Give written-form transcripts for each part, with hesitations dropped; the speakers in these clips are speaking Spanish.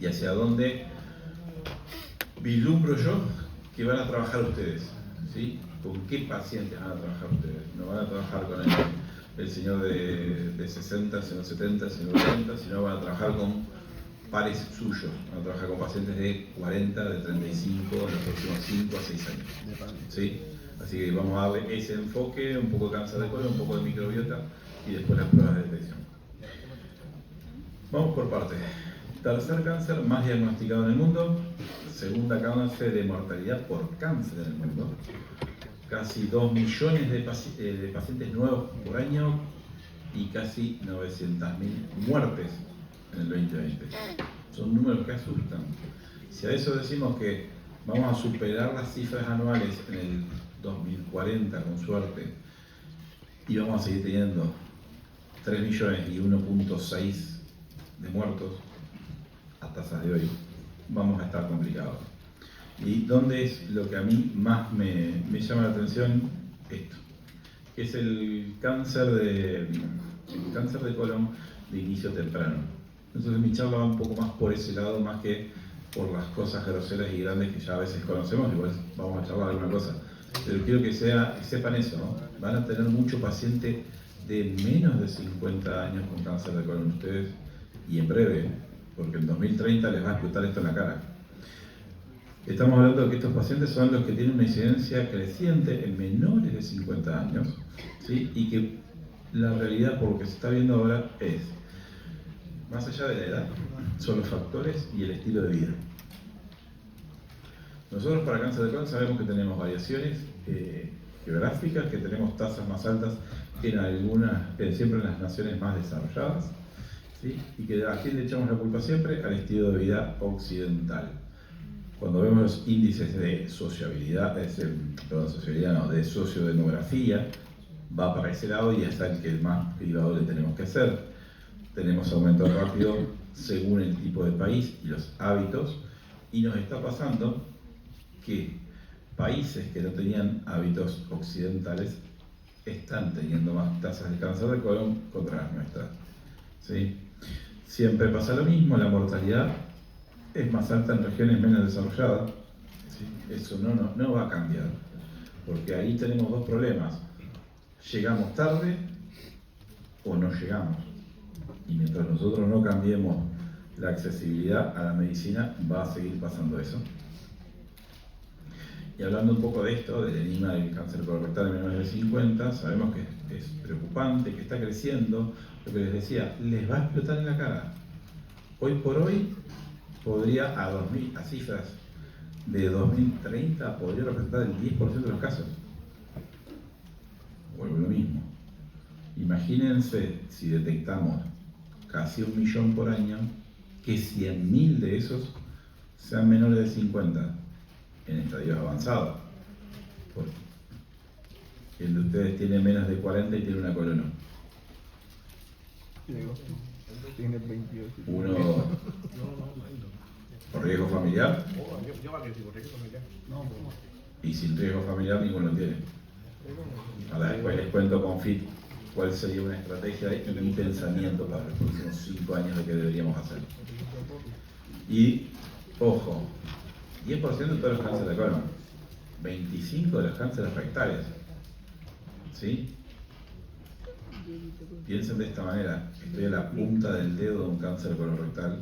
y hacia dónde vislumbro yo que van a trabajar ustedes, ¿sí? ¿Con qué pacientes van a trabajar ustedes? No van a trabajar con el señor de 60, el señor 70, el señor 80, sino van a trabajar con pares suyos, van a trabajar con pacientes de 40, de 35, en los próximos 5 a 6 años, ¿sí? Así que vamos a darle ese enfoque, un poco de cáncer de colon, un poco de microbiota y después las pruebas de detección. Vamos por partes. Tercer cáncer más diagnosticado en el mundo, segunda causa de mortalidad por cáncer en el mundo. Casi 2 millones de pacientes nuevos por año y casi 900.000 muertes en el 2020. Son números que asustan. Si a eso decimos que vamos a superar las cifras anuales en el 2040 con suerte y vamos a seguir teniendo 3 millones y 1.6 de muertos a tasas de hoy, vamos a estar complicados. ¿Y dónde es lo que a mí más me llama la atención? Esto, que es el cáncer de colon de inicio temprano. Entonces mi charla va un poco más por ese lado, más que por las cosas groseras y grandes que ya a veces conocemos, igual vamos a charlar alguna cosa. Pero quiero que sepan eso, ¿no? Van a tener mucho paciente de menos de 50 años con cáncer de colon ustedes, y en breve, porque en 2030 les va a explotar esto en la cara. Estamos hablando de que estos pacientes son los que tienen una incidencia creciente en menores de 50 años, ¿sí? Y que la realidad, por lo que se está viendo ahora, es, más allá de la edad, son los factores y el estilo de vida. Nosotros para cáncer de colon sabemos que tenemos variaciones geográficas, que tenemos tasas más altas que siempre en las naciones más desarrolladas, ¿sí? Y que a quién le echamos la culpa siempre, al estilo de vida occidental. Cuando vemos los índices de sociabilidad, de sociodemografía, va para ese lado y hasta el que más privado le tenemos que hacer. Tenemos aumento rápido según el tipo de país y los hábitos, y nos está pasando que países que no tenían hábitos occidentales están teniendo más tasas de cáncer de colon contra las nuestras, ¿sí? Siempre pasa lo mismo, la mortalidad es más alta en regiones menos desarrolladas, ¿sí? Eso no va a cambiar, porque ahí tenemos dos problemas: llegamos tarde o no llegamos, y mientras nosotros no cambiemos la accesibilidad a la medicina, va a seguir pasando eso. Y hablando un poco de esto, del enigma del cáncer colorectal en menores de 50, sabemos que es preocupante, que está creciendo. Lo que les decía, les va a explotar en la cara. Hoy por hoy, podría a cifras de 2030, podría representar el 10% de los casos. Vuelvo lo mismo. Imagínense si detectamos casi 1 millón por año, que 100.000 de esos sean menores de 50 en estadios avanzados. Porque el de ustedes tiene menos de 40 y tiene una colon. Tiene 28. Uno por riesgo familiar. Y sin riesgo familiar ninguno tiene. Ahora después les cuento con FIT cuál sería una estrategia y mi pensamiento para los próximos 5 años de qué deberíamos hacer. Y, ojo, 10% de todos los cánceres de colon, 25% de los cánceres rectales, ¿sí? Piensen de esta manera: estoy a la punta del dedo de un cáncer colorectal,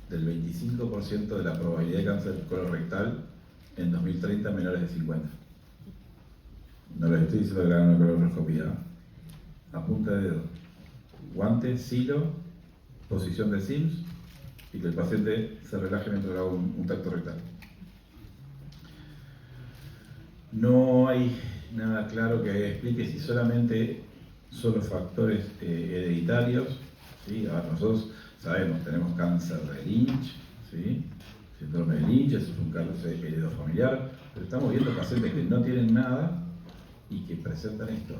del 25% de la probabilidad de cáncer colorectal en 2030 menores de 50. No les estoy diciendo que hagan una colonoscopia, a punta de dedo, guante, silo, posición de Sims, y que el paciente se relaje mientras haga un tacto rectal. No hay nada claro que explique si solamente son los factores hereditarios, ¿sí? Ahora, nosotros sabemos, tenemos cáncer de Lynch, ¿sí? Síndrome de Lynch, eso es un cáncer heredofamiliar, pero estamos viendo pacientes que no tienen nada y que presentan esto.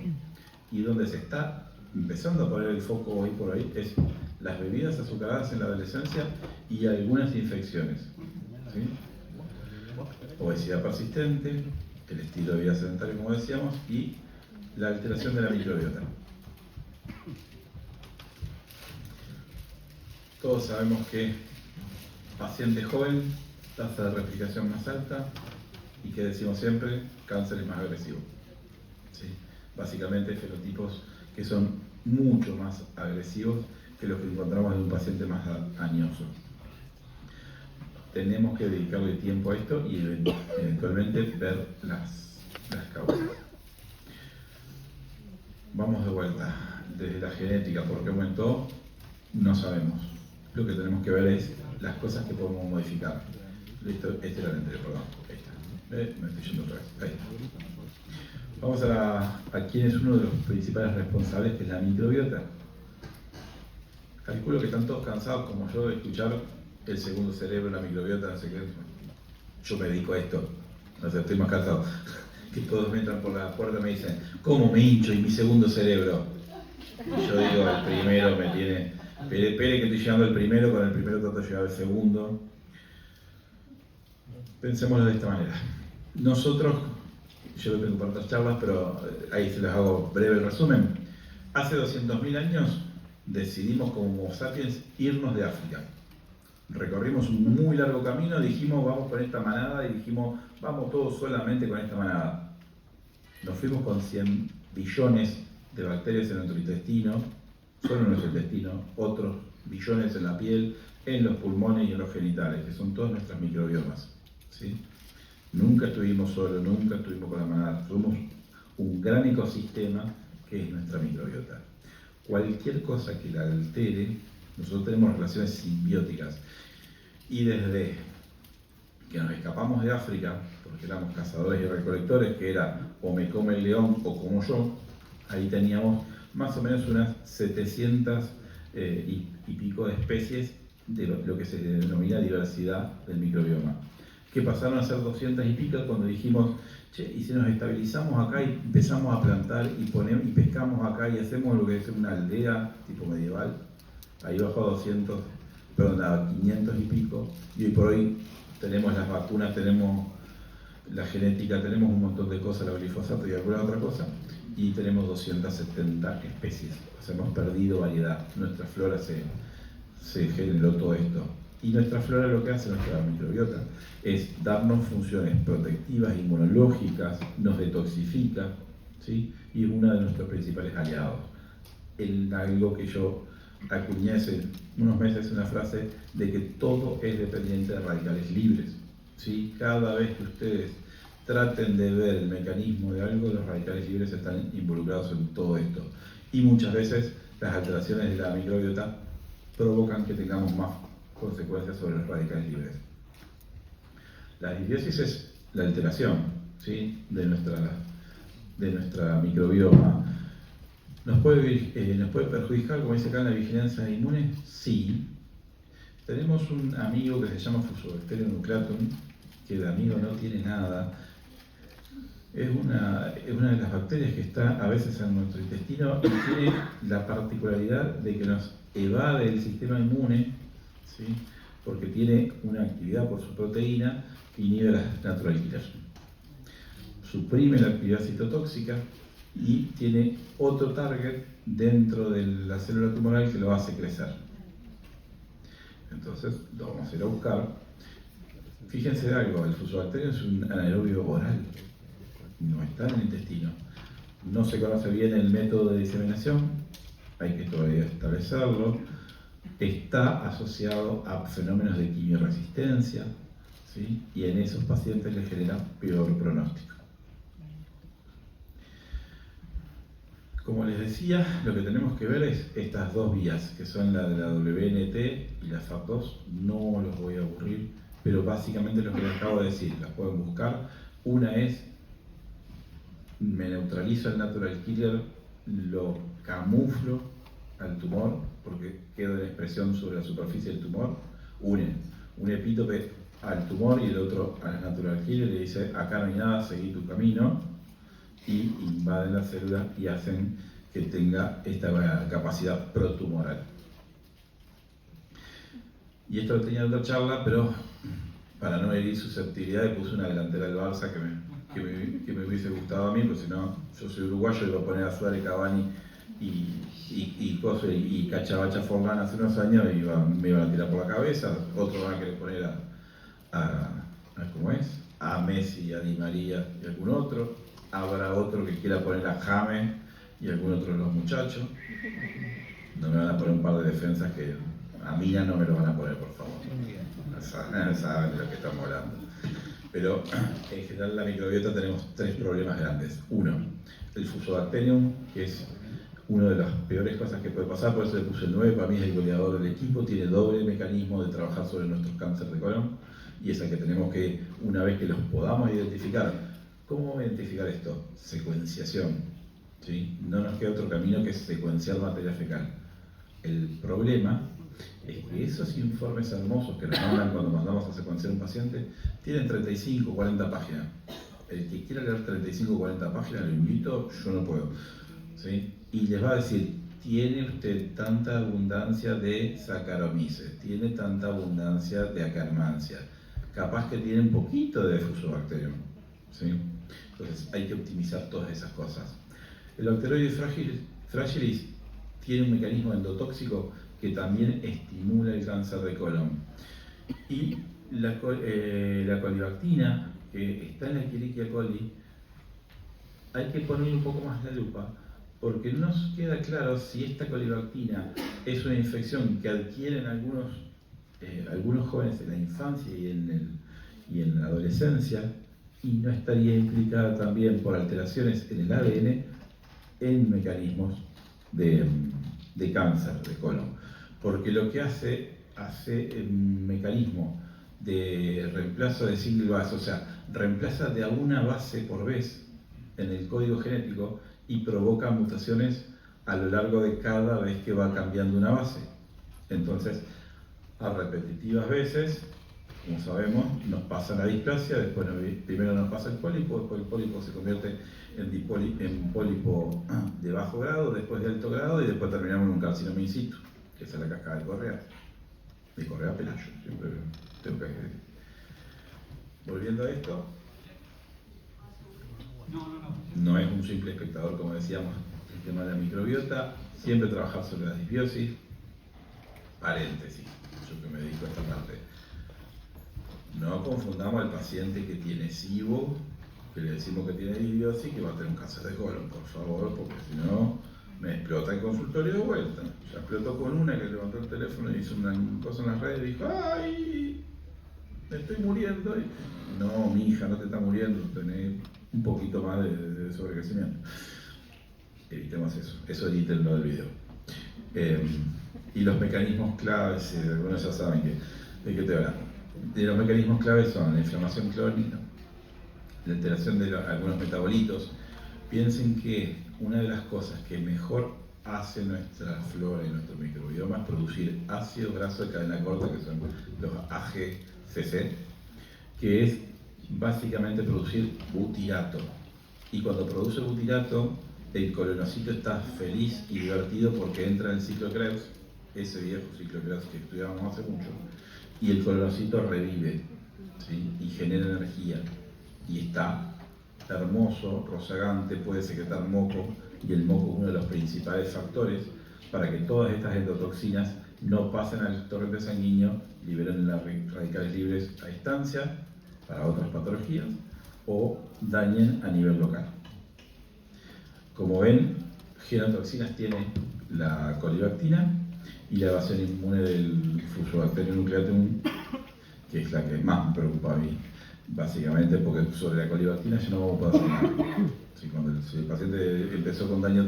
Y donde se está empezando a poner el foco hoy por hoy es las bebidas azucaradas en la adolescencia y algunas infecciones, ¿sí? Obesidad persistente, el estilo de vida sedentario, como decíamos, y la alteración de la microbiota. Todos sabemos que paciente joven, tasa de replicación más alta y que decimos siempre, cáncer es más agresivo. ¿Sí? Básicamente fenotipos que son mucho más agresivos que los que encontramos en un paciente más añoso. Tenemos que dedicarle tiempo a esto y eventualmente ver las causas. Vamos de vuelta. Desde la genética, ¿por qué aumentó? No sabemos. Lo que tenemos que ver es las cosas que podemos modificar. Listo, este era el anterior, perdón. Ahí está. Me estoy yendo otra vez. Ahí está. Vamos a quién es uno de los principales responsables, que es la microbiota. Calculo que están todos cansados como yo de escuchar el segundo cerebro, la microbiota, no sé qué. Yo me dedico a esto, no sé, estoy más cansado. Que todos me entran por la puerta y me dicen, ¿cómo me hincho y mi segundo cerebro? Y yo digo, el primero me tiene... Espere que estoy llegando al primero, con el primero trato de llegar al segundo. Pensémoslo de esta manera. Nosotros, yo lo tengo para otras charlas, pero ahí se les hago breve el resumen. Hace 200.000 años decidimos como Homo sapiens irnos de África. Recorrimos un muy largo camino, dijimos vamos con esta manada y dijimos vamos todos solamente con esta manada. Nos fuimos con 100 billones de bacterias en nuestro intestino, solo en nuestro intestino, otros billones en la piel, en los pulmones y en los genitales, que son todas nuestras microbiomas. ¿Sí? Nunca estuvimos solos, nunca estuvimos con la manada, somos un gran ecosistema que es nuestra microbiota. Cualquier cosa que la altere, nosotros tenemos relaciones simbióticas. Y desde que nos escapamos de África, porque éramos cazadores y recolectores, que era o me come el león o como yo, ahí teníamos más o menos unas 700 y pico de especies de lo que se denomina diversidad del microbioma, que pasaron a ser 200 y pico cuando dijimos, che, y si nos estabilizamos acá y empezamos a plantar y pescamos acá y hacemos lo que es una aldea tipo medieval, ahí bajó a 200, perdón, a 500 y pico, y hoy por hoy tenemos las vacunas, tenemos la genética, tenemos un montón de cosas, la glifosato y alguna otra cosa, y tenemos 270 especies. O sea, hemos perdido variedad. Nuestra flora se generó todo esto. Y nuestra flora lo que hace, nuestra microbiota, es darnos funciones protectivas, inmunológicas, nos detoxifica, ¿sí? Y es uno de nuestros principales aliados. Algo que yo acuñé hace unos meses, una frase de que todo es dependiente de radicales libres, ¿sí? Cada vez que ustedes traten de ver el mecanismo de algo, los radicales libres están involucrados en todo esto. Y muchas veces las alteraciones de la microbiota provocan que tengamos más consecuencias sobre los radicales libres. La disbiosis es la alteración, ¿sí? de nuestra microbioma. ¿Nos puede perjudicar, como dice acá, en la vigilancia inmune? Sí. Tenemos un amigo que se llama Fusobacterium nucleatum, que de amigo no tiene nada. Es una de las bacterias que está a veces en nuestro intestino y tiene la particularidad de que nos evade el sistema inmune, ¿sí? Porque tiene una actividad por su proteína que inhibe las natural killers. Suprime la actividad citotóxica y tiene otro target dentro de la célula tumoral que lo hace crecer. Entonces lo vamos a ir a buscar. Fíjense de algo, el Fusobacterium es un anaerobio oral, no está en el intestino. No se conoce bien el método de diseminación, hay que todavía establecerlo. Está asociado a fenómenos de quimiorresistencia, ¿sí? Y en esos pacientes les genera peor pronóstico. Como les decía, lo que tenemos que ver es estas dos vías, que son la de la WNT y la FAP2. No los voy a aburrir, pero básicamente lo que les acabo de decir, las pueden buscar. Una es, me neutralizo el natural killer, lo camuflo al tumor, porque queda en expresión sobre la superficie del tumor, unen un epítope al tumor y el otro al natural killer, y le dice, acá no hay nada, seguí tu camino, y invaden la célula y hacen que tenga esta capacidad protumoral. Y esto lo tenía en otra charla, pero para no herir susceptibilidad puse una delantera del Barça que me hubiese gustado a mí, porque si no, yo soy uruguayo y voy a poner a Suárez, Cavani y Cachabacha Forlán hace unos años me iban a tirar por la cabeza, otros van a querer poner ¿cómo es? A Messi, a Di María y algún otro, habrá otro que quiera poner a James y algún otro de los muchachos. No me van a poner un par de defensas que a mí ya no me lo van a poner, por favor. Saben de lo que estamos hablando. Pero en general en la microbiota tenemos tres problemas grandes. Uno, el Fusobacterium, que es una de las peores cosas que puede pasar, por eso le puse el 9, para mí es el goleador del equipo, tiene doble mecanismo de trabajar sobre nuestros cánceres de colon, y es el que tenemos que, una vez que los podamos identificar, ¿cómo identificar esto? Secuenciación, ¿sí? No nos queda otro camino que secuenciar materia fecal. El problema es que esos informes hermosos que nos mandan cuando mandamos a secuenciar un paciente tienen 35 o 40 páginas. El que quiera leer 35 o 40 páginas, lo invito, yo no puedo, ¿sí? Y les va a decir, tiene usted tanta abundancia de Saccharomyces, tiene tanta abundancia de Akkermansia, capaz que tiene un poquito de Fusobacterium, ¿sí? Entonces hay que optimizar todas esas cosas. El Bacteroides fragilis tiene un mecanismo endotóxico que también estimula el cáncer de colon. Y la colibactina, que está en la Escherichia coli, hay que poner un poco más la lupa, porque no nos queda claro si esta colibactina es una infección que adquieren algunos jóvenes en la infancia y en la adolescencia, y no estaría implicada también por alteraciones en el ADN en mecanismos de cáncer de colon. Porque lo que hace un mecanismo de reemplazo de single base, o sea, reemplaza de a una base por vez en el código genético y provoca mutaciones a lo largo de cada vez que va cambiando una base. Entonces, a repetitivas veces, como sabemos, nos pasa la displasia, después primero nos pasa el pólipo, después el pólipo se convierte en pólipo de bajo grado, después de alto grado, y después terminamos en un carcinoma in situ, que es la cascada de Correa Pelayo, siempre tengo que decir. Volviendo a esto, no es un simple espectador, como decíamos, el tema de la microbiota, siempre trabajar sobre la disbiosis, paréntesis, yo que me dedico a esta parte. No confundamos al paciente que tiene SIBO, que le decimos que tiene disbiosis, que va a tener un cáncer de colon, por favor, porque si no me explota el consultorio de vuelta. Ya explotó con una que levantó el teléfono y hizo una cosa en las redes y dijo, ¡ay! Me estoy muriendo. Y, no, mi hija, no te está muriendo, tenés un poquito más de sobrecrecimiento. Evitemos eso, eso edítenlo del video. Y los mecanismos claves, algunos ya saben de qué te hablan. De los mecanismos claves son la inflamación crónica, la alteración de algunos metabolitos. Piensen que una de las cosas que mejor hace nuestra flora y nuestro microbioma es producir ácido graso de cadena corta, que son los AGCC, que es básicamente producir butirato. Y cuando produce butirato, el colonocito está feliz y divertido porque entra en el ciclo Krebs, ese viejo ciclo Krebs que estudiábamos hace mucho, y el colonocito revive, ¿sí? Y genera energía y está hermoso, rozagante, puede secretar moco, y el moco es uno de los principales factores para que todas estas endotoxinas no pasen al torrente sanguíneo, liberen las radicales libres a distancia para otras patologías o dañen a nivel local. Como ven, genotoxinas tiene la colibactina y la evasión inmune del Fusobacterium nucleatum, que es la que más me preocupa a mí, básicamente porque sobre la colibactina ya no vamos a poder hacer nada. Si el paciente empezó con daño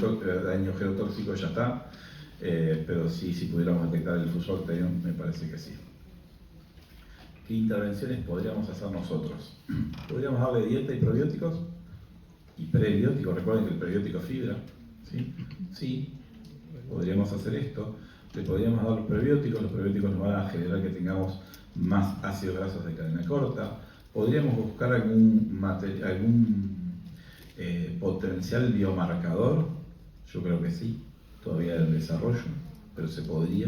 genotóxico ya está, pero sí, si pudiéramos detectar el Fusobacterium, me parece que sí. ¿Qué intervenciones podríamos hacer nosotros? Podríamos darle dieta y probióticos y prebióticos. Recuerden que el prebiótico es fibra, ¿sí? Sí, podríamos hacer esto. Le podríamos dar los prebióticos nos van a generar que tengamos más ácidos grasos de cadena corta. Podríamos buscar algún potencial biomarcador, yo creo que sí, todavía en desarrollo, pero se podría,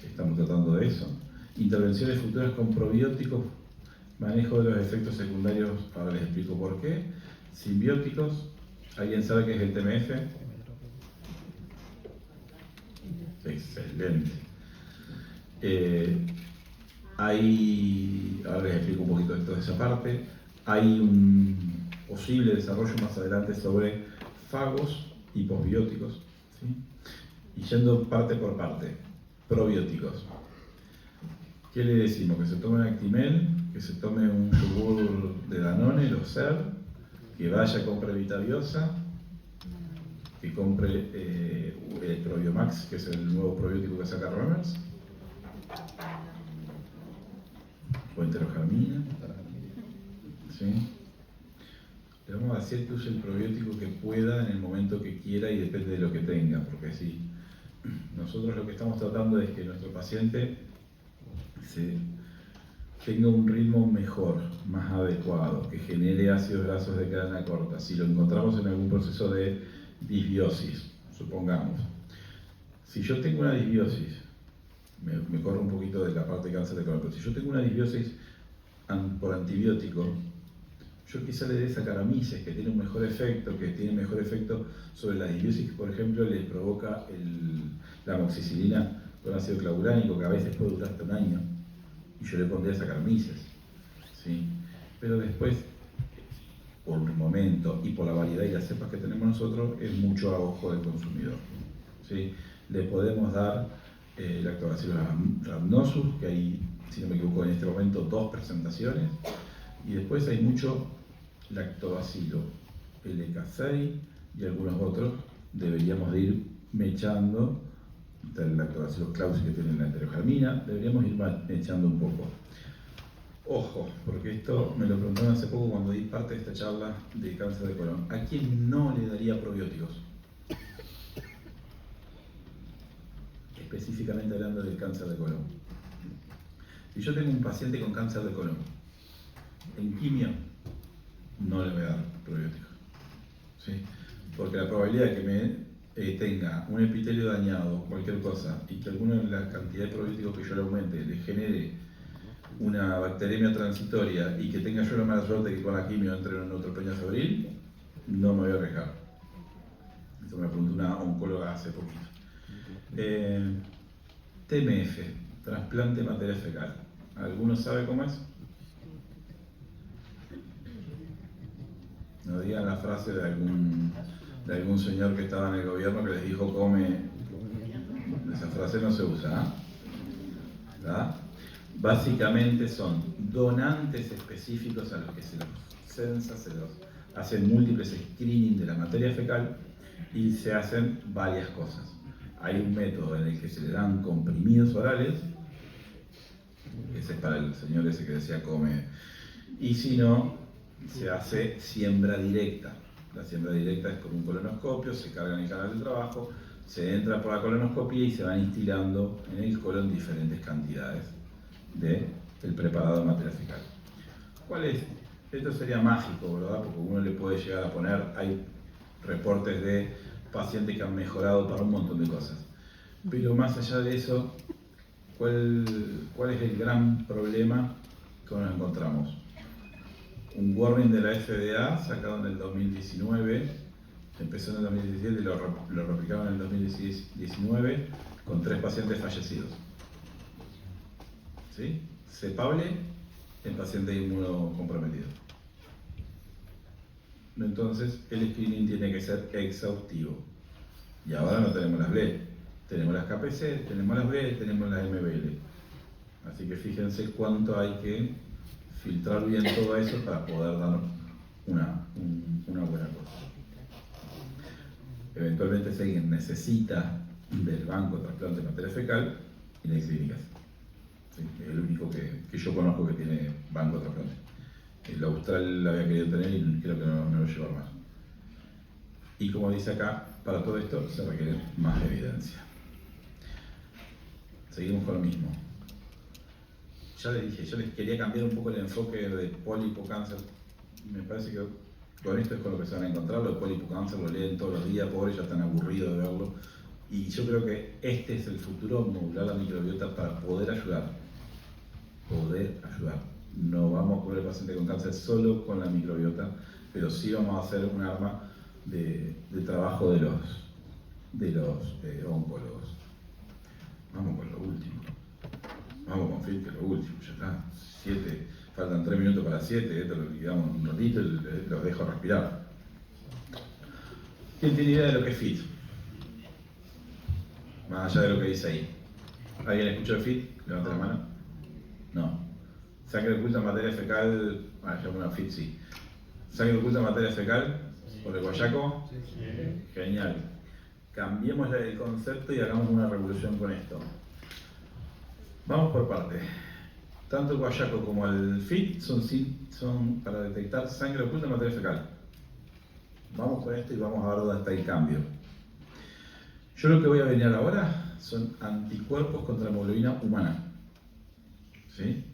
estamos tratando de eso. Intervenciones futuras con probióticos, manejo de los efectos secundarios, ahora les explico por qué. Simbióticos, ¿alguien sabe qué es el TMF? Excelente. Ahora les explico un poquito de esa parte. Hay un posible desarrollo más adelante sobre fagos y posbióticos, ¿sí? Y yendo parte por parte, probióticos. ¿Qué le decimos? Que se tome un Actimel, que se tome un yogur de Danone, los SER, que vaya a compre Vitabiosa, que compre el Probiomax, que es el nuevo probiótico que saca Reimers, o enterogermina, ¿sí? Le vamos a decir que use el probiótico que pueda en el momento que quiera y depende de lo que tenga, porque si nosotros lo que estamos tratando es que nuestro paciente tenga un ritmo mejor, más adecuado, que genere ácidos grasos de cadena corta. Si lo encontramos en algún proceso de disbiosis, supongamos, si yo tengo una disbiosis, me corro un poquito de la parte de cáncer de colon, pero si yo tengo una disbiosis por antibiótico, yo quizá le dé Saccharomyces, que tiene un mejor efecto, sobre la disbiosis que, por ejemplo, le provoca la amoxicilina con ácido clavuránico, que a veces puede durar hasta un año, y yo le pondría Saccharomyces, ¿sí? Pero después, por el momento y por la variedad y las cepas que tenemos nosotros, es mucho a ojo del consumidor, ¿sí? Le podemos dar Lactobacillus rhamnosus, que hay, si no me equivoco, en este momento 2 presentaciones, y después hay mucho Lactobacillus LK6 y algunos otros. Deberíamos de ir mechando el Lactobacillus clausi, que tiene la enterogermina, deberíamos ir mechando un poco. Ojo, porque esto me lo preguntaron hace poco cuando di parte de esta charla de cáncer de colon. ¿A quién no le daría probióticos? Específicamente hablando del cáncer de colon. Si yo tengo un paciente con cáncer de colon, en quimio, no le voy a dar probióticos, ¿sí? Porque la probabilidad de que me tenga un epitelio dañado, cualquier cosa, y que alguna de las cantidades de probióticos que yo le aumente le genere una bacteremia transitoria y que tenga yo la mala suerte que con la quimio entre en un neutropenia febril, no me voy a arriesgar. Esto me lo preguntó una oncóloga hace poquito. TMF, trasplante de materia fecal. ¿Alguno sabe cómo es? No digan la frase de algún señor que estaba en el gobierno que les dijo come. Esa frase no se usa, ¿verdad? Básicamente son donantes específicos a los que se los censa, se los hacen múltiples screening de la materia fecal y se hacen varias cosas. Hay un método en el que se le dan comprimidos orales, ese es para el señor ese que decía come, y si no, se hace siembra directa. La siembra directa es con un colonoscopio, se carga en el canal de trabajo, se entra por la colonoscopia y se van instilando en el colon diferentes cantidades del preparado de materia fecal. ¿Cuál es? Esto sería mágico, ¿verdad? Porque uno le puede llegar a poner, hay reportes de pacientes que han mejorado para un montón de cosas. Pero más allá de eso, ¿cuál es el gran problema que nos encontramos? Un warning de la FDA sacado en el 2019, empezó en el 2017 y lo replicaron en el 2019 con 3 pacientes fallecidos. ¿Sí? Cepable en pacientes inmunocomprometidos. Entonces, el screening tiene que ser exhaustivo. Y ahora no tenemos las BLE, tenemos las KPC, tenemos las BLE, tenemos las MBL. Así que fíjense cuánto hay que filtrar bien todo eso para poder dar una buena cosa. Eventualmente, si alguien necesita del banco de trasplante de materia fecal, y no hay clínicas. ¿Sí? Es el único que yo conozco que tiene banco de trasplante. El austral lo había querido tener y creo que no lo lleva más. Y como dice acá, para todo esto se requiere más evidencia. Seguimos con lo mismo. Ya les dije, yo les quería cambiar un poco el enfoque de pólipo, cáncer. Me parece que con esto es con lo que se van a encontrar. Lo de pólipo, cáncer lo leen todos los días, pobres, ya están aburridos de verlo. Y yo creo que este es el futuro, modular la microbiota para poder ayudar. No vamos a cubrir al paciente con cáncer solo con la microbiota, pero sí vamos a hacer un arma de trabajo de los oncólogos. Vamos con lo último. Vamos con FIT, que es lo último, ya está. 7, faltan 3 minutos para 7, esto lo liquidamos un ratito y los dejo respirar. ¿Quién tiene idea de lo que es FIT? Más allá de lo que dice ahí. ¿Alguien escuchó el FIT? Levanta la mano. No. Sangre oculta en materia fecal. Ya una FIT sí. Sangre oculta en materia fecal por el guayaco. Genial. Cambiemos el concepto y hagamos una revolución con esto. Vamos por partes. Tanto el guayaco como el FIT son para detectar sangre oculta en materia fecal. Vamos con esto y vamos a ver dónde está el cambio. Yo lo que voy a venir ahora son anticuerpos contra hemoglobina humana. ¿Sí?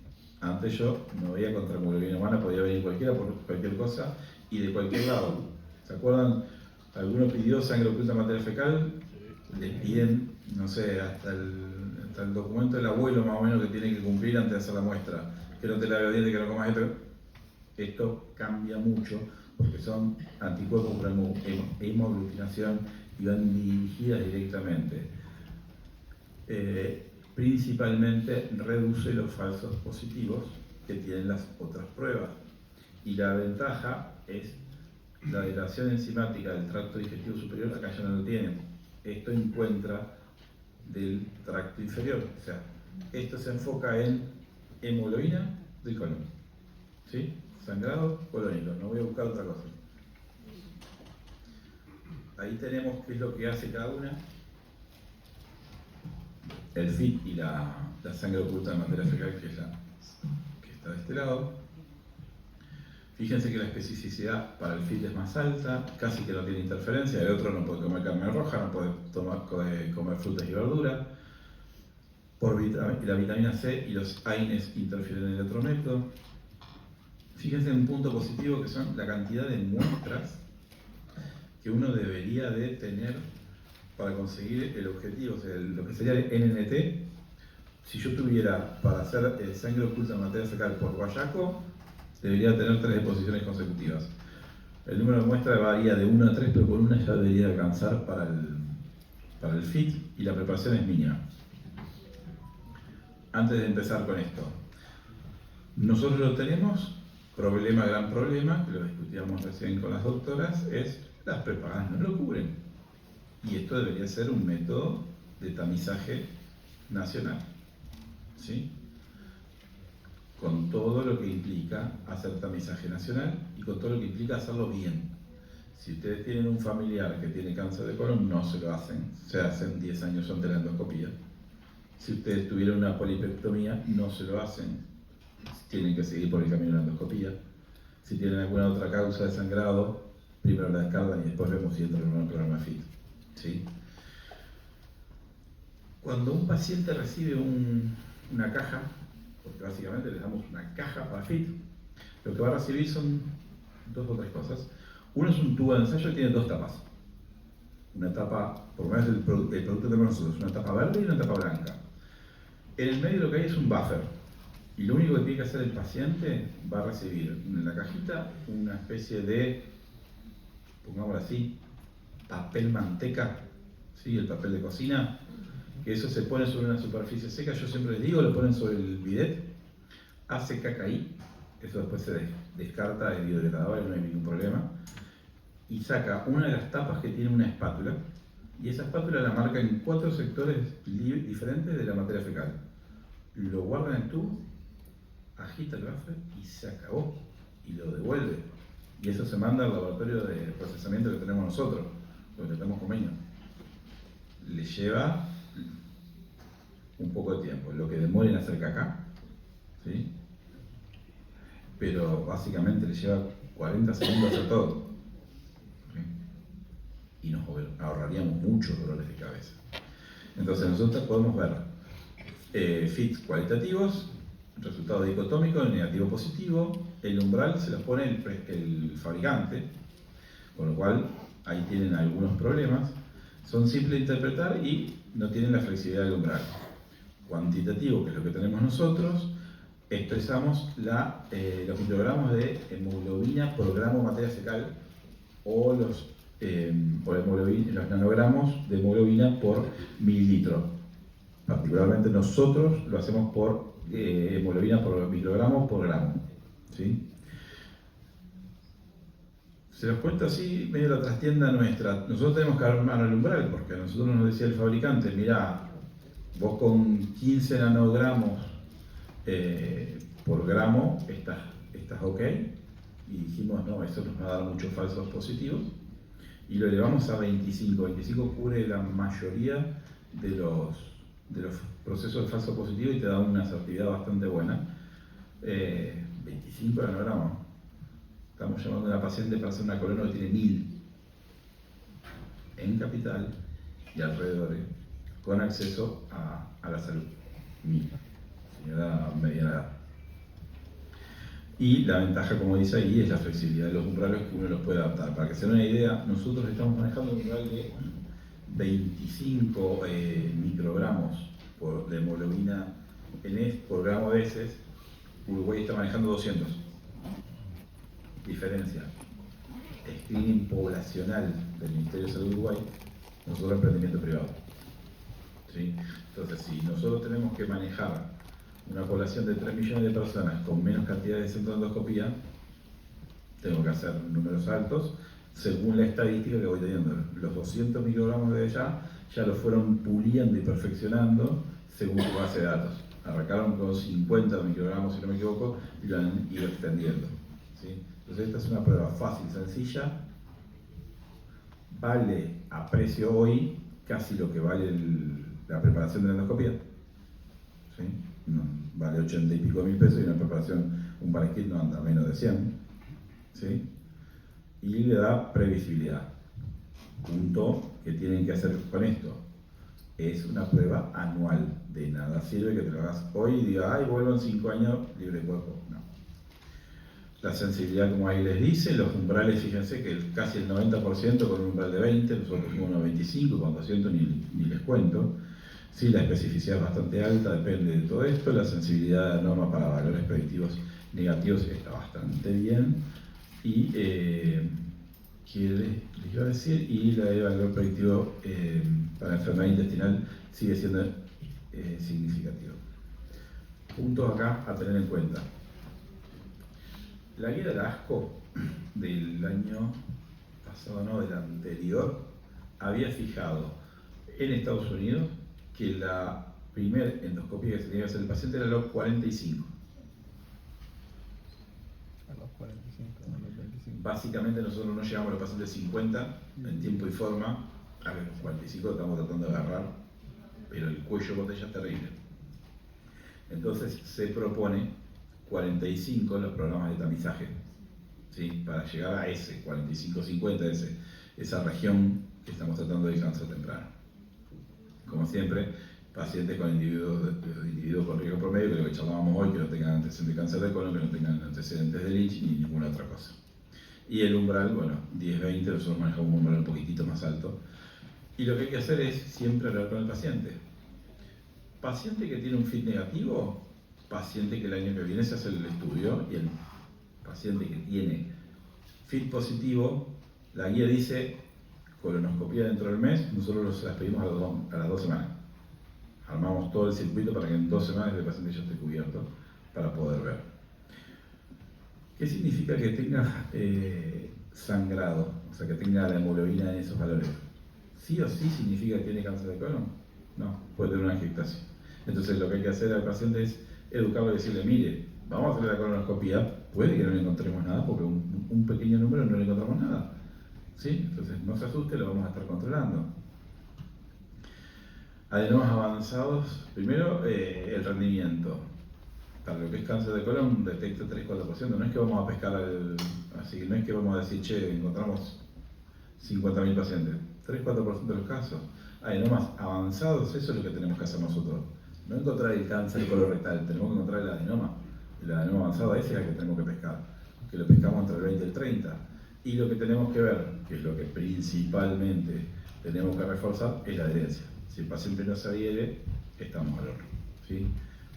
Antes yo no veía contra hemoglobina humana, podía venir cualquiera por cualquier cosa y de cualquier lado. ¿Se acuerdan? Alguno pidió sangre oculta en materia fecal, les piden, no sé, hasta el documento del abuelo más o menos que tiene que cumplir antes de hacer la muestra. Que no te lave los dientes, que no comas esto. Esto cambia mucho porque son anticuerpos por hemoglutinación y van dirigidas directamente. Principalmente reduce los falsos positivos que tienen las otras pruebas. Y la ventaja es la dilatación enzimática del tracto digestivo superior, acá ya no lo tienen. Esto encuentra del tracto inferior. O sea, esto se enfoca en hemoglobina del colon. ¿Sí? Sangrado colónico, no voy a buscar otra cosa. Ahí tenemos qué es lo que hace cada una. El FIT y la sangre oculta de materia fecal, que es la que está de este lado. Fíjense que la especificidad para el FIT es más alta, casi que no tiene interferencia. El otro no puede comer carne roja, no puede comer frutas y verduras. La vitamina C y los AINES interfieren en el otro método. Fíjense en un punto positivo que son la cantidad de muestras que uno debería de tener para conseguir el objetivo, o sea, lo que sería el NNT. Si yo tuviera para hacer sangre oculta en materia fecal por guayaco, debería tener 3 deposiciones consecutivas. El número de muestras varía de 1 a 3, pero con una ya debería alcanzar para el FIT y la preparación es mínima. Antes de empezar con esto, nosotros lo tenemos, gran problema, que lo discutíamos recién con las doctoras, es las prepagadas no lo cubren. Y esto debería ser un método de tamizaje nacional. ¿Sí? Con todo lo que implica hacer tamizaje nacional y con todo lo que implica hacerlo bien. Si ustedes tienen un familiar que tiene cáncer de colon, no se lo hacen. Se hacen 10 años antes de la endoscopía. Si ustedes tuvieron una polipectomía, no se lo hacen. Tienen que seguir por el camino de la endoscopía. Si tienen alguna otra causa de sangrado, primero la descargan y después vemos si entra en un programa FIT. ¿Sí? Cuando un paciente recibe una caja, porque básicamente le damos una caja para FIT, lo que va a recibir son 2 o 3 cosas. Uno es un tubo de ensayo que tiene 2 tapas. Una tapa, por lo menos el producto que tenemos nosotros, una tapa verde y una tapa blanca. En el medio lo que hay es un buffer. Y lo único que tiene que hacer el paciente va a recibir en la cajita una especie de, pongámoslo así, papel manteca, ¿sí? El papel de cocina, que eso se pone sobre una superficie seca. Yo siempre les digo, lo ponen sobre el bidet, hace caca ahí, eso después se descarta, es biodegradable, no hay ningún problema, y saca una de las tapas que tiene una espátula, y esa espátula la marca en 4 sectores diferentes de la materia fecal. Lo guarda en el tubo, agita el buffer y se acabó, y lo devuelve. Y eso se manda al laboratorio de procesamiento que tenemos nosotros, lo que tenemos convenio. Le lleva un poco de tiempo, lo que demora en hacer caca, ¿sí? Pero básicamente le lleva 40 segundos hacer todo. ¿Sí? Y nos ahorraríamos muchos dolores de cabeza. Entonces nosotros podemos ver FITs cualitativos, resultado dicotómico, el negativo positivo, el umbral se los pone el fabricante, con lo cual ahí tienen algunos problemas. Son simples de interpretar y no tienen la flexibilidad del umbral. Cuantitativo, que es lo que tenemos nosotros, expresamos los microgramos de hemoglobina por gramo de materia fecal o los nanogramos de hemoglobina por mililitro. Particularmente nosotros lo hacemos por hemoglobina por microgramo por gramo. ¿Sí? Se los cuento así, medio la trastienda nuestra. Nosotros tenemos que armar el umbral, porque a nosotros nos decía el fabricante, mirá, vos con 15 nanogramos por gramo estás ok. Y dijimos, no, eso nos va a dar muchos falsos positivos. Y lo elevamos a 25. 25 cubre la mayoría de los procesos de falso positivo y te da una asertividad bastante buena. 25 nanogramos. Estamos llamando a una paciente para hacer una colono que tiene 1000 en capital y alrededor, con acceso a la salud. 1000, señora mediana edad. Y la ventaja, como dice ahí, es la flexibilidad de los umbrales que uno los puede adaptar. Para que se den una idea, nosotros estamos manejando un umbral de 25 microgramos de hemoglobina por gramo de heces. Uruguay está manejando 200. Diferencia. Screening poblacional del Ministerio de Salud de Uruguay, nosotros emprendimiento privado. ¿Sí? Entonces, si nosotros tenemos que manejar una población de 3 millones de personas con menos cantidad de centros de endoscopía, tengo que hacer números altos según la estadística que voy teniendo. Los 200 microgramos de allá ya lo fueron puliendo y perfeccionando según su base de datos. Arrancaron con 50 microgramos, si no me equivoco, y lo han ido extendiendo. ¿Sí? Entonces esta es una prueba fácil, sencilla, vale a precio hoy casi lo que vale la preparación de la endoscopía. ¿Sí? No, vale 80 y pico de mil pesos y una preparación, un Bankit no anda menos de 100. ¿Sí? Y le da previsibilidad. Punto que tienen que hacer con esto. Es una prueba anual, de nada sirve que te lo hagas hoy y digas, ay, vuelvo en 5 años libre de cuerpo. No. La sensibilidad, como ahí les dice, los umbrales, fíjense que casi el 90% con un umbral de 20, nosotros uno 25, con 200 ni les cuento. Sí, la especificidad es bastante alta, depende de todo esto. La sensibilidad de la norma para valores predictivos negativos está bastante bien. Y, ¿qué les iba a decir? Y la de valor predictivo para enfermedad intestinal sigue siendo significativo. Puntos acá a tener en cuenta. La guía de la ASCO del año pasado, no, del anterior, había fijado en Estados Unidos que la primera endoscopia que se tenía que hacer el paciente era a los 45. A los 45, a los 25. Básicamente nosotros no llegamos a los pacientes 50 en tiempo y forma, a los 45 estamos tratando de agarrar, pero el cuello de botella es terrible. Entonces se propone 45 los programas de tamizaje, ¿sí? Para llegar a ese 45-50, esa región que estamos tratando de cáncer temprano. Como siempre, pacientes con individuos con riesgo promedio, que lo que charlábamos hoy, que no tengan antecedentes de cáncer de colon, que no tengan antecedentes de Lynch ni ninguna otra cosa. Y el umbral, bueno, 10-20, nosotros manejamos un umbral un poquitito más alto. Y lo que hay que hacer es siempre hablar con el paciente. Paciente que tiene un FIT negativo, paciente que el año que viene se hace el estudio, y el paciente que tiene FIT positivo, la guía dice colonoscopía dentro del mes, nosotros las pedimos a las 2 semanas. Armamos todo el circuito para que en 2 semanas el paciente ya esté cubierto para poder ver. ¿Qué significa que tenga sangrado? O sea, que tenga la hemoglobina en esos valores. ¿Sí o sí significa que tiene cáncer de colon? No, puede tener una angioplasia. Entonces lo que hay que hacer al paciente es educarlo y decirle, mire, vamos a hacer la colonoscopía, puede que no le encontremos nada, porque un pequeño número no le encontramos nada. ¿Sí? Entonces no se asuste, lo vamos a estar controlando. Adenomas avanzados, primero el rendimiento. Para lo que es cáncer de colon detecta 3-4%, no es que vamos a pescar así, no es que vamos a decir, che, encontramos 50.000 pacientes, 3-4% de los casos. Adenomas avanzados, eso es lo que tenemos que hacer nosotros. No encontrar el cáncer colorectal, tenemos que encontrar el adenoma. El adenoma avanzado ese es el que tenemos que pescar, que lo pescamos entre el 20 y el 30. Y lo que tenemos que ver, que es lo que principalmente tenemos que reforzar, es la adherencia. Si el paciente no se adhiere, estamos al horno. ¿Sí?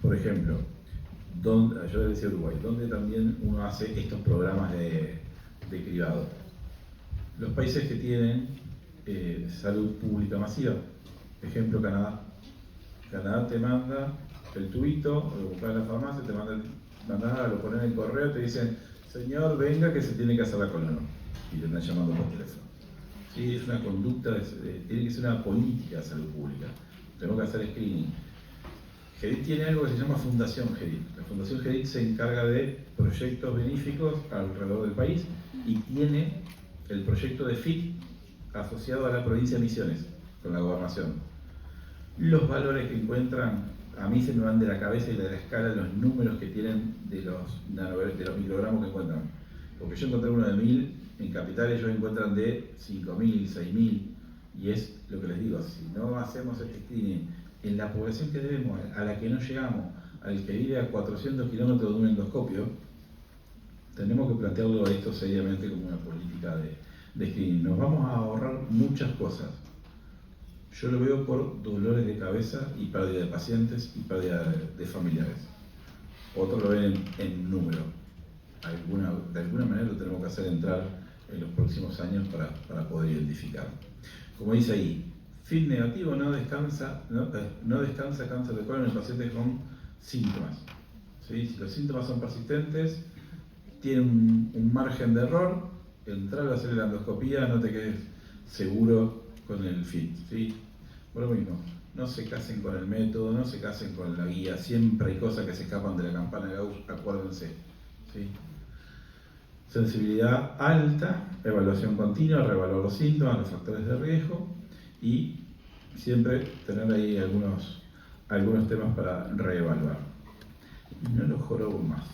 Por ejemplo, yo decía Uruguay, donde también uno hace estos programas de cribado. Los países que tienen salud pública masiva, ejemplo Canadá. Canadá te manda el tubito, lo compras en la farmacia, te mandás, lo pones en el correo, te dicen, señor, venga que se tiene que hacer la colono. Y te están llamando por teléfono. Sí, es una conducta, tiene que ser una política de salud pública. Tenemos que hacer screening. GEDIT tiene algo que se llama Fundación GEDIT. La Fundación GEDIT se encarga de proyectos benéficos alrededor del país y tiene el proyecto de FIT asociado a la provincia de Misiones, con la gobernación. Los valores que encuentran, a mí se me van de la cabeza y de la escala los números que tienen de los microgramos que encuentran. Porque yo encontré uno de 1000, en Capital ellos encuentran de 5000, 6000, y es lo que les digo, si no hacemos este screening en la población que debemos, a la que no llegamos, al que vive a 400 kilómetros de un endoscopio, tenemos que plantearlo a esto seriamente como una política de screening. Nos vamos a ahorrar muchas cosas. Yo lo veo por dolores de cabeza y pérdida de pacientes y pérdida de familiares. Otros lo ven en número. De alguna manera lo tenemos que hacer entrar en los próximos años para poder identificar. Como dice ahí, FIT negativo no descansa cáncer de colon en pacientes con síntomas. ¿Sí? Si los síntomas son persistentes, tiene un margen de error, entrar a hacer la endoscopía, no te quedes seguro con el FIT. ¿Sí? Por lo mismo, no se casen con el método, no se casen con la guía, siempre hay cosas que se escapan de la campana de Gauss, acuérdense. ¿Sí? Sensibilidad alta, evaluación continua, reevaluar los síntomas, los factores de riesgo y siempre tener ahí algunos temas para reevaluar. Y no los jorobo más.